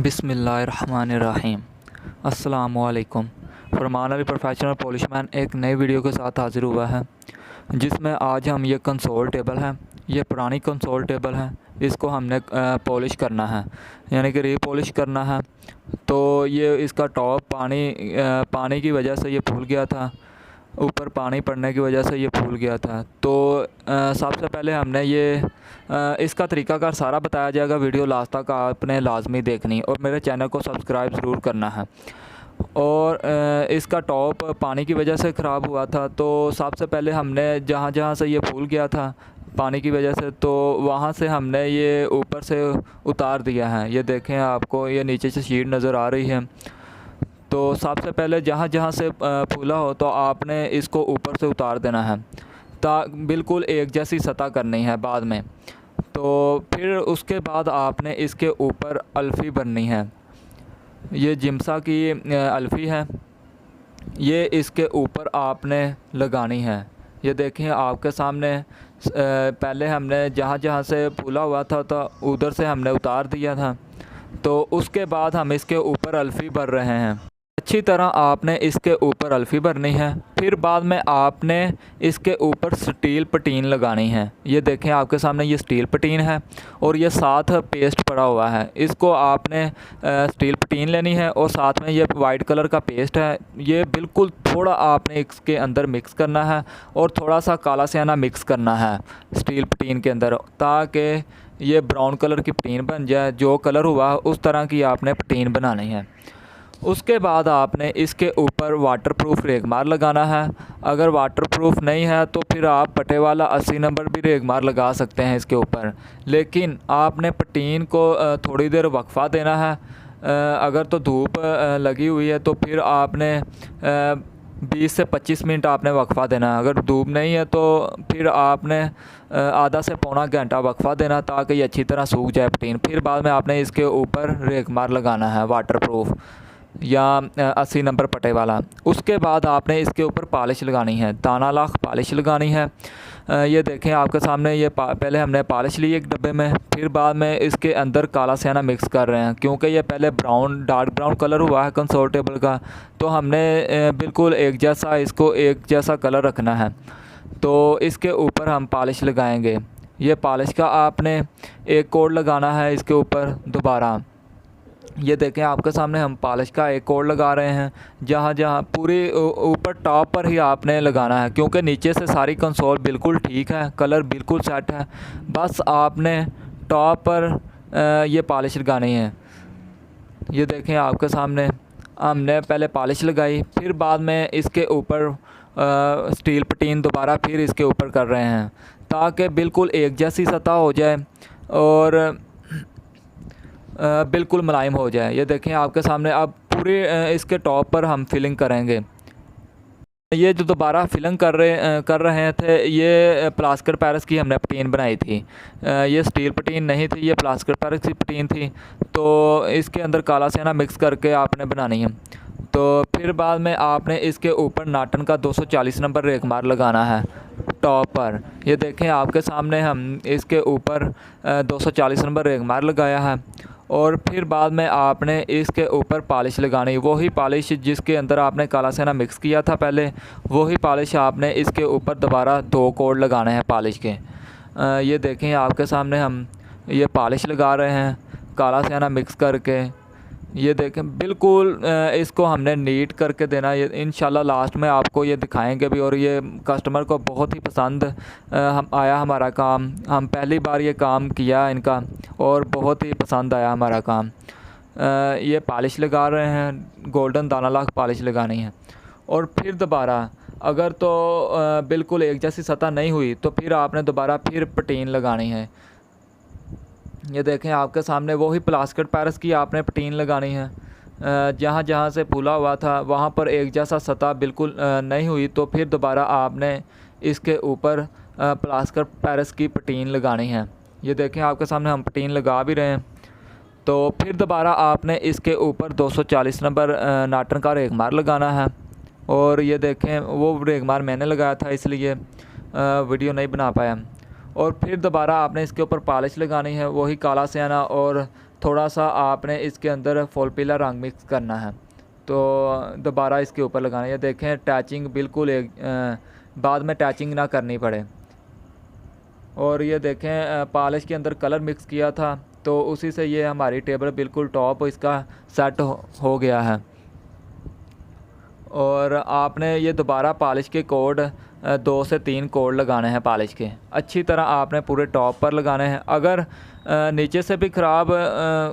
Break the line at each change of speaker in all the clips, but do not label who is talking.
बिस्मिल्लाहिर्रहमानिर्रहीम। अस्सलामुअलैकुम। फरमान अली प्रोफेशनल पॉलिशमैन एक नई वीडियो के साथ हाज़िर हुआ है, जिसमें आज हम ये कंसोल टेबल है, ये पुरानी कंसोल टेबल है, इसको हमने पॉलिश करना है, यानी कि रीपॉलिश करना है। तो ये इसका टॉप पानी की वजह से ये फूल गया था, ऊपर पानी पड़ने की वजह से ये फूल गया था। तो सबसे पहले हमने ये इसका तरीकाकार सारा बताया जाएगा। वीडियो लास्ट तक आपने लाजमी देखनी और मेरे चैनल को सब्सक्राइब ज़रूर करना है। और इसका टॉप पानी की वजह से ख़राब हुआ था, तो सबसे पहले हमने जहाँ जहाँ से ये फूल गया था पानी की वजह से, तो वहाँ से हमने ये ऊपर से उतार दिया है। ये देखें, आपको ये नीचे से शीट नज़र आ रही है। तो सबसे पहले जहाँ जहाँ से फूला हो तो आपने इसको ऊपर से उतार देना है, बिल्कुल एक जैसी सतह करनी है बाद में। तो फिर उसके बाद आपने इसके ऊपर अल्फ़ी भरनी है। ये जिम्सा की अल्फ़ी है, ये इसके ऊपर आपने लगानी है। ये देखें आपके सामने, पहले हमने जहाँ जहाँ से फूला हुआ था तो उधर से हमने उतार दिया था। तो उसके बाद हम इसके ऊपर अल्फ़ी भर रहे हैं। अच्छी तरह आपने इसके ऊपर अल्फ़ी भरनी है। फिर बाद में आपने इसके ऊपर स्टील पटीन लगानी है। ये देखें आपके सामने, ये स्टील पटीन है और ये साथ पेस्ट पड़ा हुआ है। इसको आपने स्टील पटीन लेनी है और साथ में ये वाइट कलर का पेस्ट है। ये बिल्कुल थोड़ा आपने इसके अंदर मिक्स करना है और थोड़ा सा काला स्याना मिक्स करना है स्टील पटीन के अंदर, ताकि ये ब्राउन कलर की पटीन बन जाए। जो कलर हुआ उस तरह की आपने पटीन बनानी है। उसके बाद आपने इसके ऊपर वाटरप्रूफ रेगमार लगाना है। अगर वाटरप्रूफ नहीं है तो फिर आप पटे वाला 80 नंबर भी रेगमार लगा सकते हैं इसके ऊपर, लेकिन आपने पटीन को थोड़ी देर वक्फ़ा देना है। अगर तो धूप लगी हुई है तो फिर आपने 20 से 25 मिनट आपने वक्फ़ा देना है। अगर धूप नहीं है तो फिर आपने आधा से पौना घंटा वक्फ़ा देना, ताकि ये अच्छी तरह सूख जाए पटीन। फिर बाद में आपने इसके ऊपर रेगमार लगाना है वाटरप्रूफ या 80 नंबर पटे वाला। उसके बाद आपने इसके ऊपर पॉलिश लगानी है, दाना लाख पॉलिश लगानी है। ये देखें आपके सामने, ये पहले हमने पॉलिश ली एक डब्बे में, फिर बाद में इसके अंदर काला स्याना मिक्स कर रहे हैं, क्योंकि ये पहले डार्क ब्राउन कलर हुआ है कंसोल टेबल का। तो हमने बिल्कुल एक जैसा कलर रखना है। तो इसके ऊपर हम पॉलिश लगाएंगे। ये पॉलिश का आपने एक कोड लगाना है इसके ऊपर दोबारा। ये देखें आपके सामने, हम पॉलिश का एक कोड लगा रहे हैं। जहाँ जहाँ पूरे ऊपर टॉप पर ही आपने लगाना है, क्योंकि नीचे से सारी कंसोल बिल्कुल ठीक है, कलर बिल्कुल सेट है। बस आपने टॉप पर ये पॉलिश लगानी है। ये देखें आपके सामने, हमने पहले पॉलिश लगाई, फिर बाद में इसके ऊपर स्टील पटीन दोबारा फिर इसके ऊपर कर रहे हैं, ताकि बिल्कुल एक जैसी सतह हो जाए और बिल्कुल मुलायम हो जाए। ये देखें आपके सामने, अब पूरे इसके टॉप पर हम फिलिंग करेंगे। ये जो दोबारा फिलिंग कर रहे थे, ये प्लास्टिक पैरिस की हमने पटीन बनाई थी। ये स्टील पटीन नहीं थी, ये प्लास्टिक पैरिस की पटीन थी। तो इसके अंदर काला स्याना मिक्स करके आपने बनानी है। तो फिर बाद में आपने इसके ऊपर नाटन का 240 नंबर रेगमार लगाना है टॉप पर। ये देखें आपके सामने, हम इसके ऊपर 240 नंबर रेगमार लगाया है। और फिर बाद में आपने इसके ऊपर पॉलिश लगानी, वही पॉलिश जिसके अंदर आपने काला स्याना मिक्स किया था पहले, वही पॉलिश आपने इसके ऊपर दोबारा 2 कोड लगाने हैं पॉलिश के। ये देखें आपके सामने, हम ये पॉलिश लगा रहे हैं काला स्याना मिक्स करके। ये देखें बिल्कुल इसको हमने नीट करके देना। ये इंशाल्लाह लास्ट में आपको ये दिखाएंगे भी, और ये कस्टमर को बहुत ही पसंद आया हमारा काम। हम पहली बार ये काम किया इनका और बहुत ही पसंद आया हमारा काम। ये पॉलिश लगा रहे हैं, गोल्डन दाना लाख पॉलिश लगानी है। और फिर दोबारा अगर तो बिल्कुल एक जैसी सतह नहीं हुई तो फिर आपने दोबारा फिर पटीन लगानी है। ये देखें आपके सामने, वही प्लास्टिक पैरिस की आपने पटीन लगानी है। जहाँ जहाँ से फूला हुआ था वहाँ पर एक जैसा सतह बिल्कुल नहीं हुई तो फिर दोबारा आपने इसके ऊपर प्लास्टिक पैरिस की पटीन लगानी है। ये देखें आपके सामने, हम पटीन लगा भी रहे हैं। तो फिर दोबारा आपने इसके ऊपर 240 नंबर नाटन का रेगमार लगाना है। और ये देखें, वो रेगमार मैंने लगाया था, इसलिए वीडियो नहीं बना पाया। और फिर दोबारा आपने इसके ऊपर पॉलिश लगानी है, वही काला स्याना और थोड़ा सा आपने इसके अंदर फॉल पीला रंग मिक्स करना है, तो दोबारा इसके ऊपर लगाना है। ये देखें टैचिंग बिल्कुल बाद में टैचिंग ना करनी पड़े। और ये देखें पॉलिश के अंदर कलर मिक्स किया था, तो उसी से ये हमारी टेबल बिल्कुल टॉप इसका सेट हो गया है। और आपने ये दोबारा पॉलिश के कोड 2 से 3 कोड लगाने हैं पॉलिश के, अच्छी तरह आपने पूरे टॉप पर लगाने हैं। अगर नीचे से भी ख़राब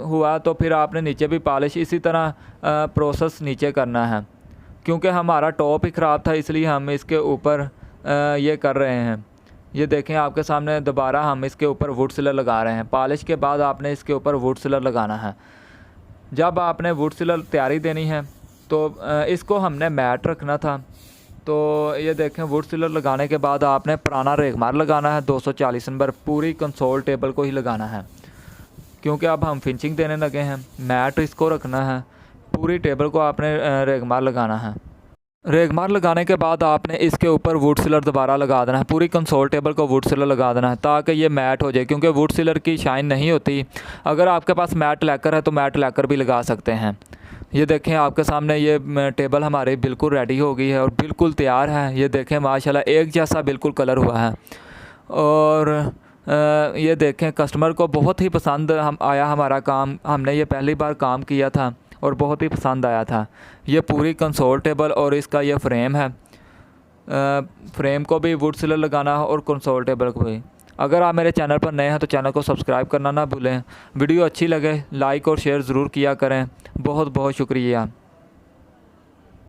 हुआ तो फिर आपने नीचे भी पॉलिश इसी तरह प्रोसेस नीचे करना है। क्योंकि हमारा टॉप ही ख़राब था इसलिए हम इसके ऊपर ये कर रहे हैं। ये देखें आपके सामने दोबारा हम इसके ऊपर वुड सिलर लगा रहे हैं। पॉलिश के बाद आपने इसके ऊपर वुड सिलर लगाना है। जब आपने वुड सिलर तैयारी देनी है तो इसको हमने मैट रखना था, तो ये देखें वुड सिलर लगाने के बाद आपने पुराना रेगमार लगाना है 240 नंबर, पूरी कंसोल टेबल को ही लगाना है। क्योंकि अब हम फिनिशिंग देने लगे हैं, मैट इसको रखना है, पूरी टेबल को आपने रेगमार लगाना है। रेगमार लगाने के बाद आपने इसके ऊपर वुड सिलर दोबारा लगा देना है, पूरी कंसोल टेबल को वुड सिलर लगा देना है ताकि ये मैट हो जाए। क्योंकि वुड सिलर की शाइन नहीं होती। अगर आपके पास मैट लैकर है तो मैट लैकर भी लगा सकते हैं। ये देखें आपके सामने ये टेबल हमारी बिल्कुल रेडी हो गई है और बिल्कुल तैयार है। ये देखें माशाल्लाह एक जैसा बिल्कुल कलर हुआ है। और ये देखें कस्टमर को बहुत ही पसंद आया हमारा काम। हमने ये पहली बार काम किया था और बहुत ही पसंद आया था। ये पूरी कंसोल टेबल और इसका ये फ्रेम है, फ्रेम को भी वुड सिलर लगाना है और कंसोल टेबल को भी। अगर आप मेरे चैनल पर नए हैं तो चैनल को सब्सक्राइब करना ना भूलें। वीडियो अच्छी लगे लाइक और शेयर ज़रूर किया करें। बहुत बहुत शुक्रिया।